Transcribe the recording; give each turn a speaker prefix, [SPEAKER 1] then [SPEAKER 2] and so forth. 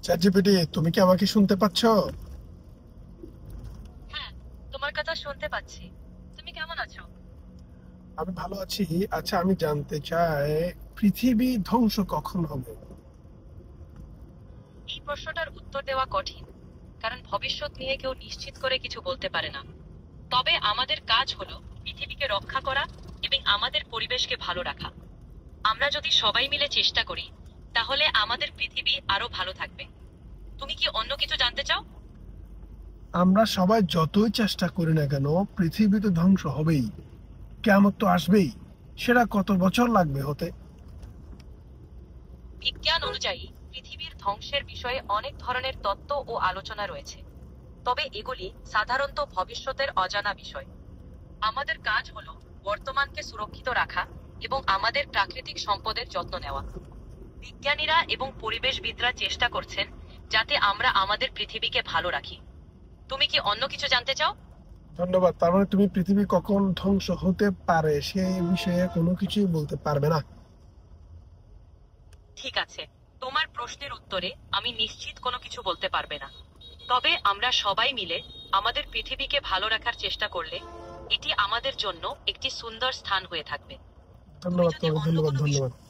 [SPEAKER 1] ChatGPT, তুমি কি আমাকে শুনতে পাচ্ছ?
[SPEAKER 2] হ্যাঁ, তোমার কথা শুনতে পাচ্ছি। তুমি কেমন আছো?
[SPEAKER 1] আমি ভালো আছি। আচ্ছা, আমি জানতে চাই, পৃথিবী ধ্বংস কখন হবে?
[SPEAKER 2] এই প্রশ্নটার উত্তর দেওয়া কঠিন, কারণ ভবিষ্যৎ নিয়ে কেউ নিশ্চিত করে কিছু বলতে পারে না। তবে আমাদের কাজ হলো পৃথিবীকে রক্ষা করা এবং আমাদের পরিবেশকে ভালো রাখা। আমরা যদি সবাই মিলে চেষ্টা করি, তাহলে আমাদের পৃথিবী আরো ভালো থাকবে। তুমি কি অন্য কিছু জানতে চাও?
[SPEAKER 1] আমরা সবাই যতই চেষ্টা করি না কেন, পৃথিবী তো ধ্বংস হবেই। কিয়ামত তো আসবেই। সেটা কত বছর লাগবে হতে?
[SPEAKER 2] বিজ্ঞান অনুযায়ী পৃথিবীর ধ্বংসের বিষয়ে অনেক ধরনের তত্ত্ব ও আলোচনা রয়েছে। তবে এগুলি সাধারণত ভবিষ্যতের অজানা বিষয়। আমাদের কাজ হলো বর্তমানকে সুরক্ষিত রাখা এবং আমাদের প্রাকৃতিক সম্পদের যত্ন নেওয়া। বিজ্ঞানীরা এবং পরিবেশবিদরা চেষ্টা করছেন যাতে আমরা আমাদের পৃথিবীকে ভালো রাখি। তুমি কি অন্য কিছু জানতে চাও?
[SPEAKER 1] ধন্যবাদ। তার মানে তুমি পৃথিবী কখন ধ্বংস হতে পারে সেই বিষয়ে কোনো কিছুই বলতে পারবে না?
[SPEAKER 2] ঠিক আছে, তোমার প্রশ্নের উত্তরে আমি নিশ্চিত কোনো কিছু বলতে পারবে না। তবে আমরা সবাই মিলে আমাদের পৃথিবীকে ভালো রাখার চেষ্টা করলে এটি আমাদের জন্য একটি সুন্দর স্থান হয়ে থাকবে। তুমি
[SPEAKER 1] ধন্যবাদ
[SPEAKER 2] যদি
[SPEAKER 1] তোমাকে,
[SPEAKER 2] অন্য
[SPEAKER 1] ধন্যবাদ,
[SPEAKER 2] কোনো বিষয়
[SPEAKER 1] ধন্যবাদ।